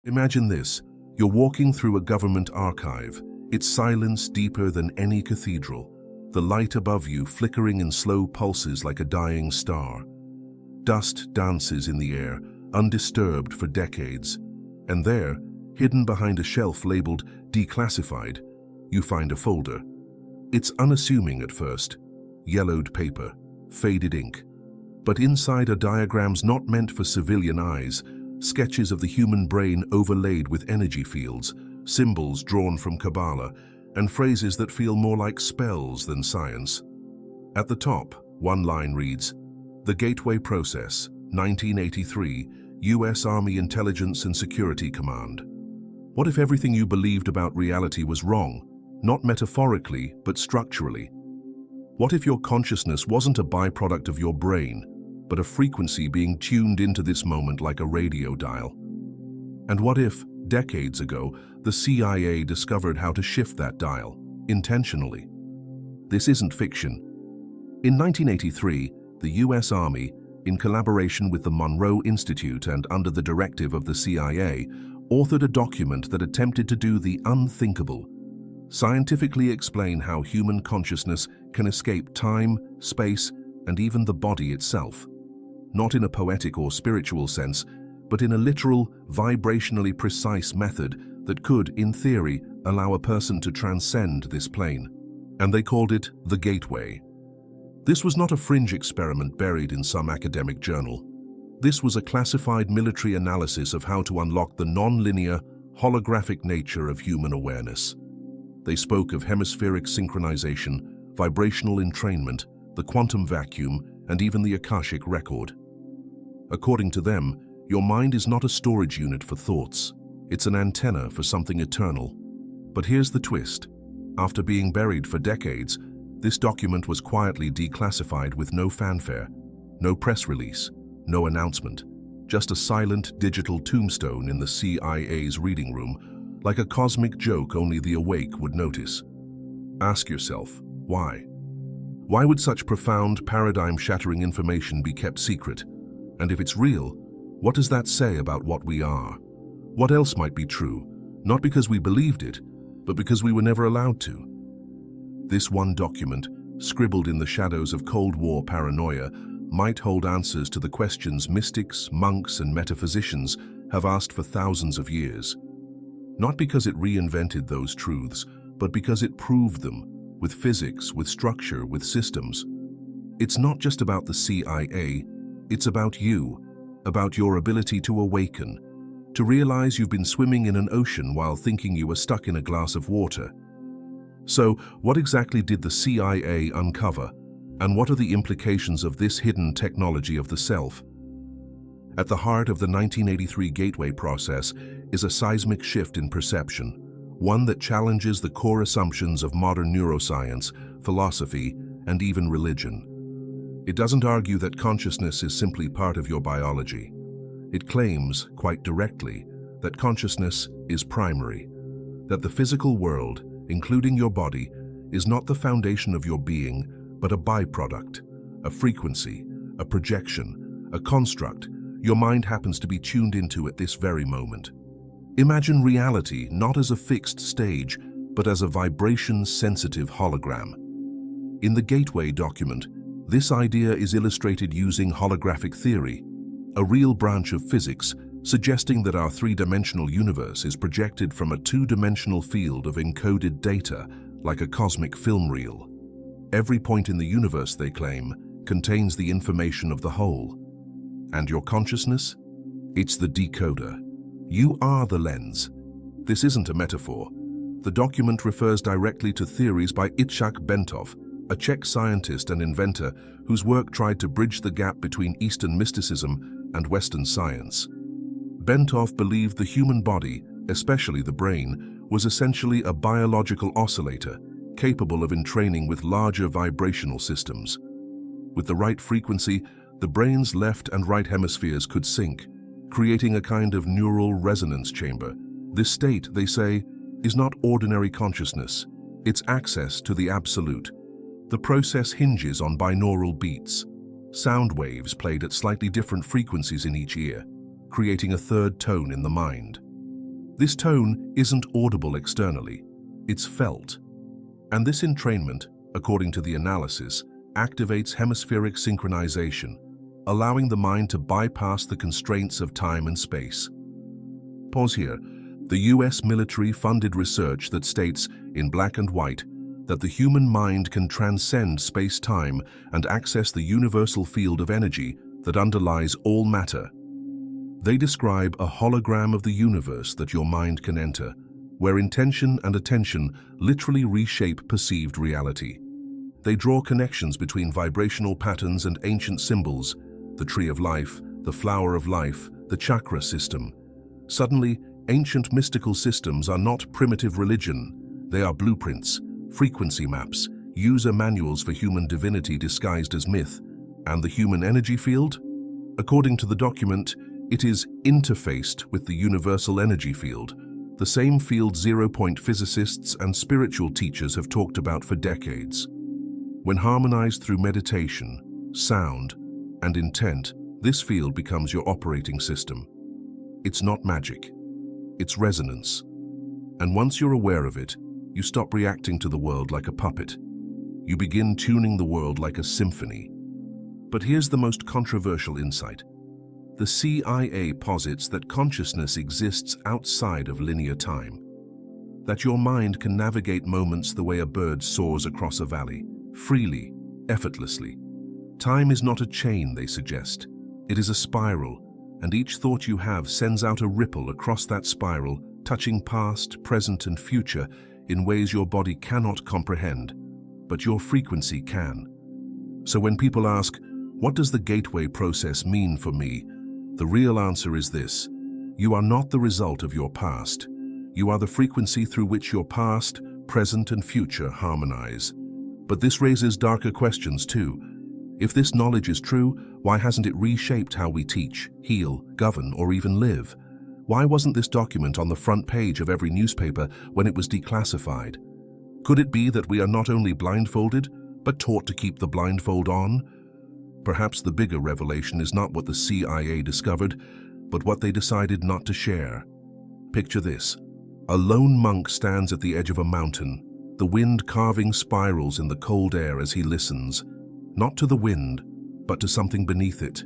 Imagine this. You're walking through a government archive, its silence deeper than any cathedral, the light above you flickering in slow pulses like a dying star. Dust dances in the air, undisturbed for decades. And there, hidden behind a shelf labeled declassified, you find a folder. It's unassuming at first. Yellowed paper, faded ink. But inside are diagrams not meant for civilian eyes, sketches of the human brain overlaid with energy fields, symbols drawn from Kabbalah, and phrases that feel more like spells than science. At the top, one line reads, "The Gateway Process, 1983, U.S. Army Intelligence and Security Command." What if everything you believed about reality was wrong, not metaphorically, but structurally? What if your consciousness wasn't a byproduct of your brain, but a frequency being tuned into this moment like a radio dial? And what if, decades ago, the CIA discovered how to shift that dial, intentionally? This isn't fiction. In 1983, the U.S. Army, in collaboration with the Monroe Institute and under the directive of the CIA, authored a document that attempted to do the unthinkable: scientifically explain how human consciousness can escape time, space, and even the body itself. Not in a poetic or spiritual sense, but in a literal, vibrationally precise method that could, in theory, allow a person to transcend this plane. And they called it the Gateway. This was not a fringe experiment buried in some academic journal. This was a classified military analysis of how to unlock the non-linear, holographic nature of human awareness. They spoke of hemispheric synchronization, vibrational entrainment, the quantum vacuum, and even the Akashic record. According to them, your mind is not a storage unit for thoughts. It's an antenna for something eternal. But here's the twist. After being buried for decades, this document was quietly declassified with no fanfare, no press release, no announcement, just a silent digital tombstone in the CIA's reading room, like a cosmic joke only the awake would notice. Ask yourself, why? Why would such profound, paradigm-shattering information be kept secret? And if it's real, what does that say about what we are? What else might be true, not because we believed it, but because we were never allowed to? This one document, scribbled in the shadows of Cold War paranoia, might hold answers to the questions mystics, monks, and metaphysicians have asked for thousands of years. Not because it reinvented those truths, but because it proved them, with physics, with structure, with systems. It's not just about the CIA, it's about you, about your ability to awaken, to realize you've been swimming in an ocean while thinking you were stuck in a glass of water. So, what exactly did the CIA uncover, and what are the implications of this hidden technology of the self? At the heart of the 1983 Gateway process is a seismic shift in perception, one that challenges the core assumptions of modern neuroscience, philosophy, and even religion. It doesn't argue that consciousness is simply part of your biology. It claims, quite directly, that consciousness is primary, that the physical world, including your body, is not the foundation of your being, but a byproduct, a frequency, a projection, a construct your mind happens to be tuned into at this very moment. Imagine reality not as a fixed stage, but as a vibration-sensitive hologram. In the Gateway document, this idea is illustrated using holographic theory, a real branch of physics suggesting that our three-dimensional universe is projected from a two-dimensional field of encoded data, like a cosmic film reel. Every point in the universe, they claim, contains the information of the whole. And your consciousness? It's the decoder. You are the lens. This isn't a metaphor. The document refers directly to theories by Itzhak Bentov, a Czech scientist and inventor whose work tried to bridge the gap between Eastern mysticism and Western science. Bentov believed the human body, especially the brain, was essentially a biological oscillator, capable of entraining with larger vibrational systems. With the right frequency, the brain's left and right hemispheres could sync, creating a kind of neural resonance chamber. This state, they say, is not ordinary consciousness. It's access to the absolute. The process hinges on binaural beats, sound waves played at slightly different frequencies in each ear, creating a third tone in the mind. This tone isn't audible externally, it's felt. And this entrainment, according to the analysis, activates hemispheric synchronization, allowing the mind to bypass the constraints of time and space. Pause here. The US military funded research that states, in black and white, that the human mind can transcend space-time and access the universal field of energy that underlies all matter. They describe a hologram of the universe that your mind can enter, where intention and attention literally reshape perceived reality. They draw connections between vibrational patterns and ancient symbols, the tree of life, the flower of life, the chakra system. Suddenly, ancient mystical systems are not primitive religion. They are blueprints, frequency maps, user manuals for human divinity disguised as myth. And the human energy field? According to the document, it is interfaced with the universal energy field, the same field zero-point physicists and spiritual teachers have talked about for decades. When harmonized through meditation, sound, and intent, this field becomes your operating system. It's not magic, it's resonance. And once you're aware of it, you stop reacting to the world like a puppet. You begin tuning the world like a symphony. But here's the most controversial insight. The CIA posits that consciousness exists outside of linear time, that your mind can navigate moments the way a bird soars across a valley, freely, effortlessly. Time is not a chain, they suggest. It is a spiral, and each thought you have sends out a ripple across that spiral, touching past, present, and future in ways your body cannot comprehend, but your frequency can. So when people ask, what does the gateway process mean for me? The real answer is this: you are not the result of your past. You are the frequency through which your past, present, and future harmonize. But this raises darker questions too. If this knowledge is true, why hasn't it reshaped how we teach, heal, govern, or even live? Why wasn't this document on the front page of every newspaper when it was declassified? Could it be that we are not only blindfolded, but taught to keep the blindfold on? Perhaps the bigger revelation is not what the CIA discovered, but what they decided not to share. Picture this. A lone monk stands at the edge of a mountain, the wind carving spirals in the cold air as he listens, not to the wind, but to something beneath it.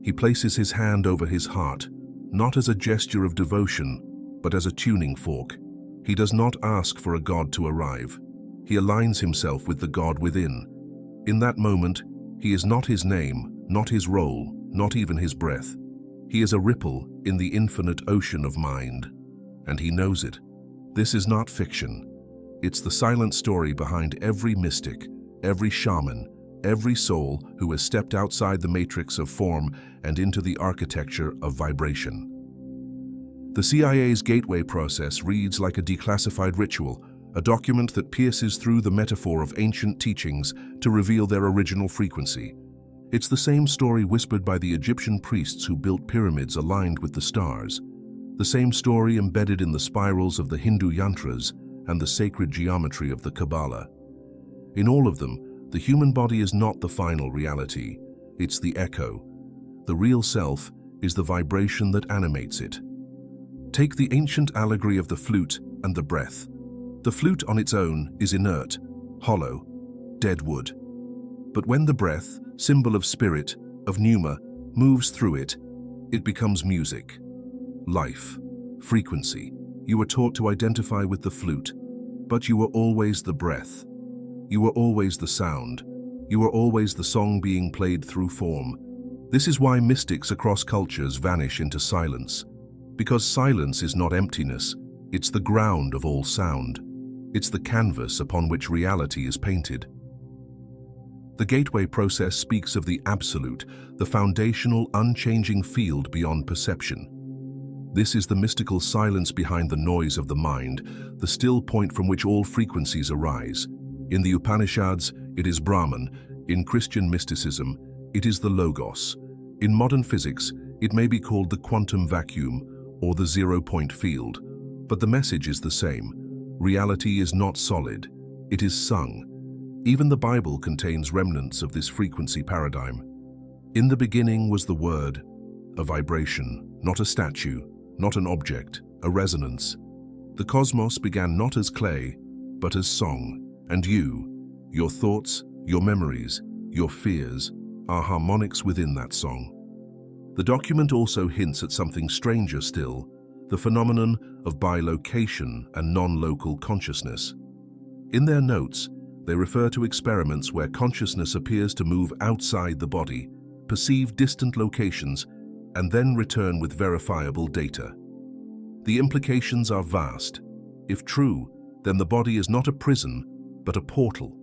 He places his hand over his heart, not as a gesture of devotion, but as a tuning fork. He does not ask for a god to arrive. He aligns himself with the God within. In that moment, he is not his name, not his role, not even his breath. He is a ripple in the infinite ocean of mind, and he knows it. This is not fiction. It's the silent story behind every mystic, every shaman, every soul who has stepped outside the matrix of form and into the architecture of vibration. The CIA's gateway process reads like a declassified ritual, a document that pierces through the metaphor of ancient teachings to reveal their original frequency. It's the same story whispered by the Egyptian priests who built pyramids aligned with the stars, the same story embedded in the spirals of the Hindu yantras and the sacred geometry of the Kabbalah. In all of them, the human body is not the final reality, it's the echo. The real self is the vibration that animates it. Take the ancient allegory of the flute and the breath. The flute on its own is inert, hollow, dead wood. But when the breath, symbol of spirit, of pneuma, moves through it, it becomes music, life, frequency. You were taught to identify with the flute, but you were always the breath. You were always the sound. You were always the song being played through form. This is why mystics across cultures vanish into silence. Because silence is not emptiness, it's the ground of all sound. It's the canvas upon which reality is painted. The gateway process speaks of the absolute, the foundational, unchanging field beyond perception. This is the mystical silence behind the noise of the mind, the still point from which all frequencies arise. In the Upanishads, it is Brahman. In Christian mysticism, it is the Logos. In modern physics, it may be called the quantum vacuum or the zero-point field. But the message is the same. Reality is not solid. It is sung. Even the Bible contains remnants of this frequency paradigm. In the beginning was the Word, a vibration, not a statue, not an object, a resonance. The cosmos began not as clay, but as song, and you, your thoughts, your memories, your fears, are harmonics within that song. The document also hints at something stranger still, the phenomenon of bilocation and non-local consciousness. In their notes, they refer to experiments where consciousness appears to move outside the body, perceive distant locations, and then return with verifiable data. The implications are vast. If true, then the body is not a prison, but a portal,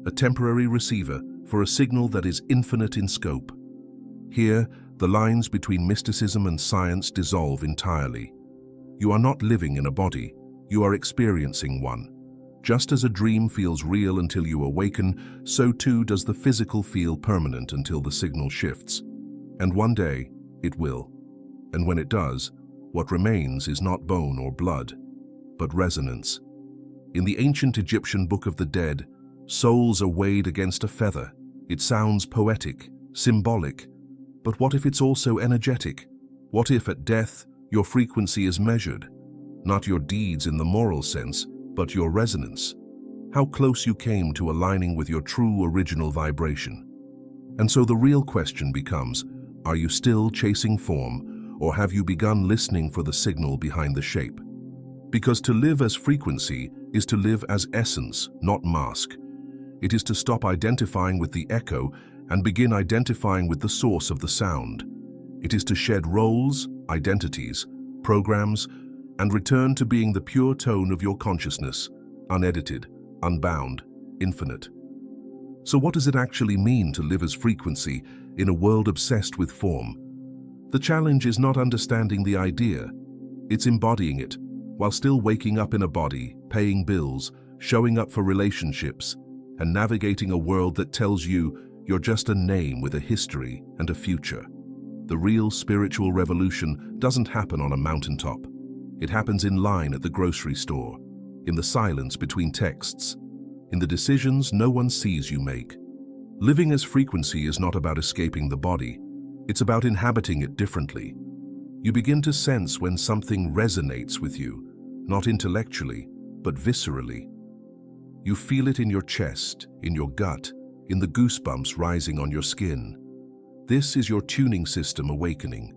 a temporary receiver for a signal that is infinite in scope. Here, the lines between mysticism and science dissolve entirely. You are not living in a body, you are experiencing one. Just as a dream feels real until you awaken, so too does the physical feel permanent until the signal shifts. And one day, it will. And when it does, what remains is not bone or blood, but resonance. In the ancient Egyptian Book of the Dead, souls are weighed against a feather. It sounds poetic, symbolic, but what if it's also energetic? What if at death, your frequency is measured? Not your deeds in the moral sense, but your resonance. How close you came to aligning with your true original vibration. And so the real question becomes, are you still chasing form, or have you begun listening for the signal behind the shape? Because to live as frequency is to live as essence, not mask. It is to stop identifying with the echo and begin identifying with the source of the sound. It is to shed roles, identities, programs, and return to being the pure tone of your consciousness, unedited, unbound, infinite. So what does it actually mean to live as frequency in a world obsessed with form? The challenge is not understanding the idea, it's embodying it, while still waking up in a body, paying bills, showing up for relationships, and navigating a world that tells you you're just a name with a history and a future. The real spiritual revolution doesn't happen on a mountaintop. It happens in line at the grocery store, in the silence between texts, in the decisions no one sees you make. Living as frequency is not about escaping the body. It's about inhabiting it differently. You begin to sense when something resonates with you, not intellectually, but viscerally. You feel it in your chest, in your gut, in the goosebumps rising on your skin. This is your tuning system awakening.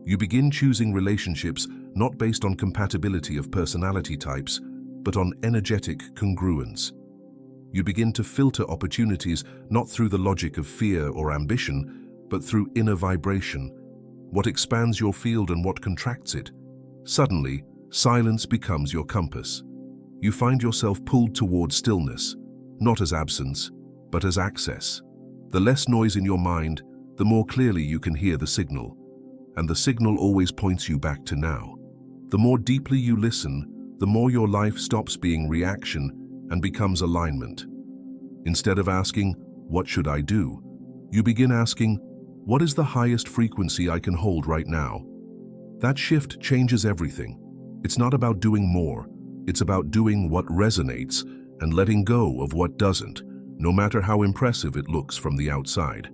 You begin choosing relationships not based on compatibility of personality types, but on energetic congruence. You begin to filter opportunities not through the logic of fear or ambition, but through inner vibration, what expands your field and what contracts it. Suddenly, silence becomes your compass. You find yourself pulled toward stillness, not as absence, but as access. The less noise in your mind, the more clearly you can hear the signal. And the signal always points you back to now. The more deeply you listen, the more your life stops being reaction and becomes alignment. Instead of asking, "What should I do?" you begin asking, "What is the highest frequency I can hold right now?" That shift changes everything. It's not about doing more. It's about doing what resonates and letting go of what doesn't, no matter how impressive it looks from the outside.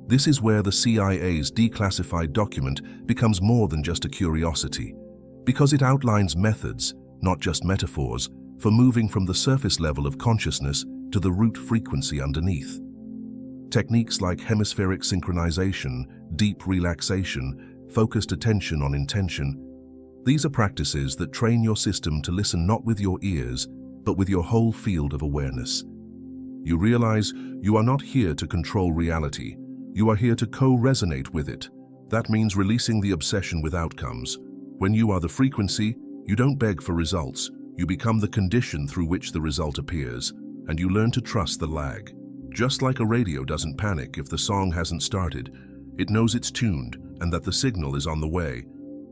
This is where the CIA's declassified document becomes more than just a curiosity, because it outlines methods, not just metaphors, for moving from the surface level of consciousness to the root frequency underneath. Techniques like hemispheric synchronization, deep relaxation, focused attention on intention. These are practices that train your system to listen not with your ears, but with your whole field of awareness. You realize you are not here to control reality. You are here to co-resonate with it. That means releasing the obsession with outcomes. When you are the frequency, you don't beg for results. You become the condition through which the result appears, and you learn to trust the lag. Just like a radio doesn't panic if the song hasn't started, it knows it's tuned and that the signal is on the way.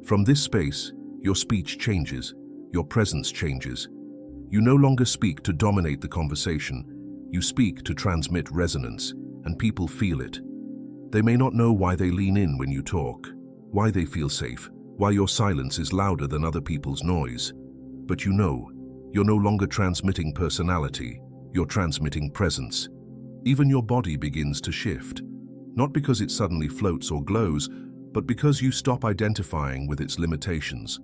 From this space, your speech changes, your presence changes. You no longer speak to dominate the conversation. You speak to transmit resonance, and people feel it. They may not know why they lean in when you talk, why they feel safe, why your silence is louder than other people's noise. But you know, you're no longer transmitting personality, you're transmitting presence. Even your body begins to shift, not because it suddenly floats or glows, but because you stop identifying with its limitations.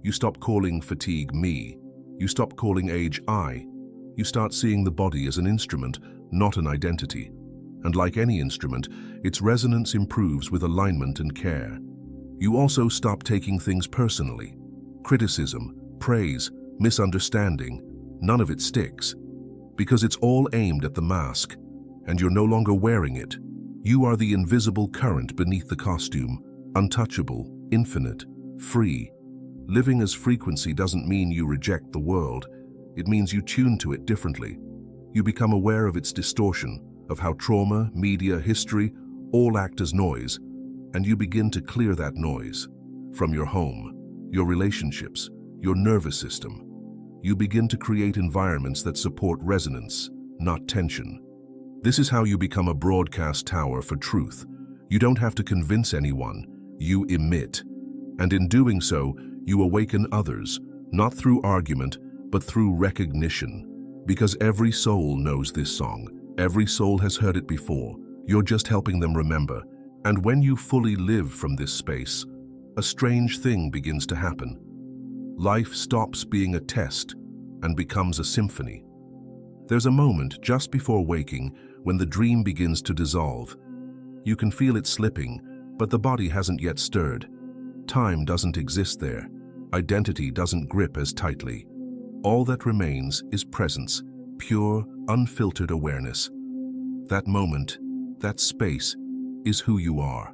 You stop calling fatigue me. You stop calling age I. You start seeing the body as an instrument, not an identity. And like any instrument, its resonance improves with alignment and care. You also stop taking things personally. Criticism, praise, misunderstanding, none of it sticks. Because it's all aimed at the mask, and you're no longer wearing it. You are the invisible current beneath the costume, untouchable, infinite, free. Living as frequency doesn't mean you reject the world. It means you tune to it differently. You become aware of its distortion, of how trauma, media, history all act as noise, and you begin to clear that noise from your home, your relationships, your nervous system. You begin to create environments that support resonance, not tension. This is how you become a broadcast tower for truth. You don't have to convince anyone, you emit. And in doing so, you awaken others, not through argument, but through recognition. Because every soul knows this song. Every soul has heard it before. You're just helping them remember. And when you fully live from this space, a strange thing begins to happen. Life stops being a test and becomes a symphony. There's a moment just before waking when the dream begins to dissolve. You can feel it slipping, but the body hasn't yet stirred. Time doesn't exist there. Identity doesn't grip as tightly. All that remains is presence, pure, unfiltered awareness. That moment, that space, is who you are.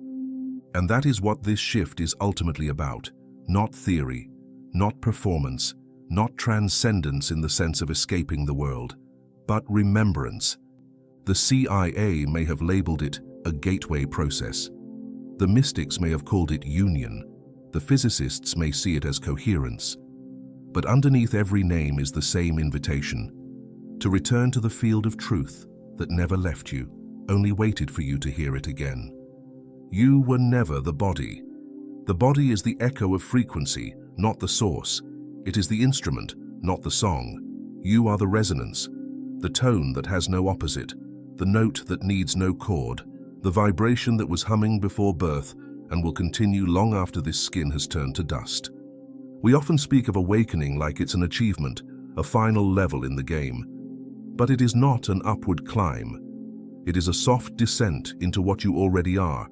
And that is what this shift is ultimately about. Not theory, not performance, not transcendence in the sense of escaping the world, but remembrance. The CIA may have labeled it a gateway process. The mystics may have called it union. The physicists may see it as coherence. But underneath every name is the same invitation: to return to the field of truth that never left you, only waited for you to hear it again. You were never the body. The body is the echo of frequency, not the source. It is the instrument, not the song. You are the resonance, the tone that has no opposite, the note that needs no chord, the vibration that was humming before birth and will continue long after this skin has turned to dust. We often speak of awakening like it's an achievement, a final level in the game. But it is not an upward climb. It is a soft descent into what you already are,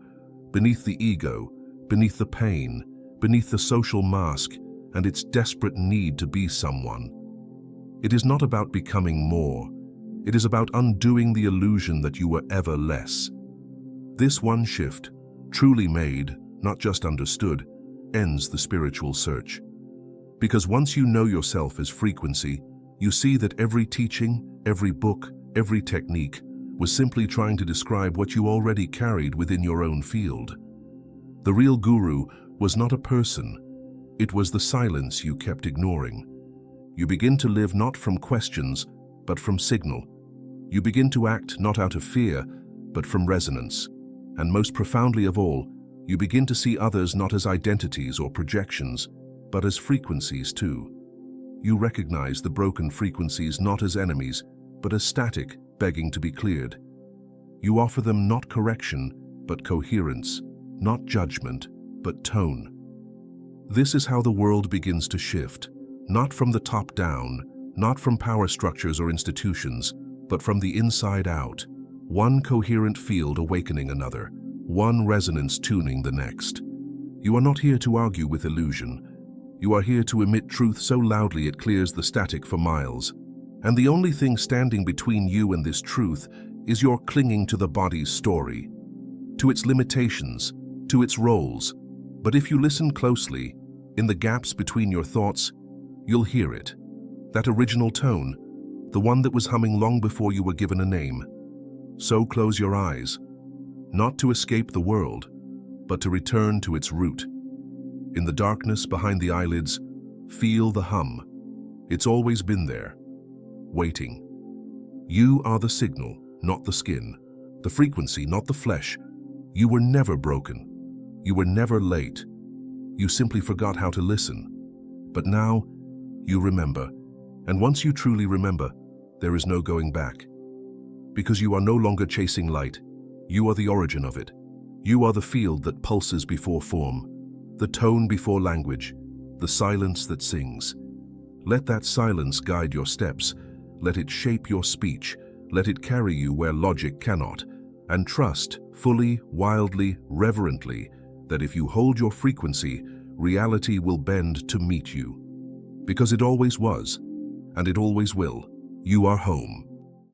beneath the ego, beneath the pain, beneath the social mask, and its desperate need to be someone. It is not about becoming more. It is about undoing the illusion that you were ever less. This one shift, truly made, not just understood, ends the spiritual search. Because once you know yourself as frequency, you see that every teaching, every book, every technique was simply trying to describe what you already carried within your own field. The real guru was not a person. It was the silence you kept ignoring. You begin to live not from questions, but from signal. You begin to act not out of fear, but from resonance. And most profoundly of all, you begin to see others not as identities or projections, but as frequencies too. You recognize the broken frequencies not as enemies, but as static, begging to be cleared. You offer them not correction, but coherence, not judgment, but tone. This is how the world begins to shift, not from the top down, not from power structures or institutions, but from the inside out. One coherent field awakening another, one resonance tuning the next. You are not here to argue with illusion. You are here to emit truth so loudly it clears the static for miles. And the only thing standing between you and this truth is your clinging to the body's story, to its limitations, to its roles. But if you listen closely, in the gaps between your thoughts, you'll hear it. That original tone, the one that was humming long before you were given a name. So close your eyes, not to escape the world, but to return to its root. In the darkness behind the eyelids, feel the hum. It's always been there, waiting. You are the signal, not the skin, the frequency, not the flesh. You were never broken. You were never late. You simply forgot how to listen. But now, you remember. And once you truly remember, there is no going back. Because you are no longer chasing light. You are the origin of it. You are the field that pulses before form, the tone before language, the silence that sings. Let that silence guide your steps. Let it shape your speech. Let it carry you where logic cannot. And trust, fully, wildly, reverently, that if you hold your frequency, reality will bend to meet you. Because it always was, and it always will. You are home.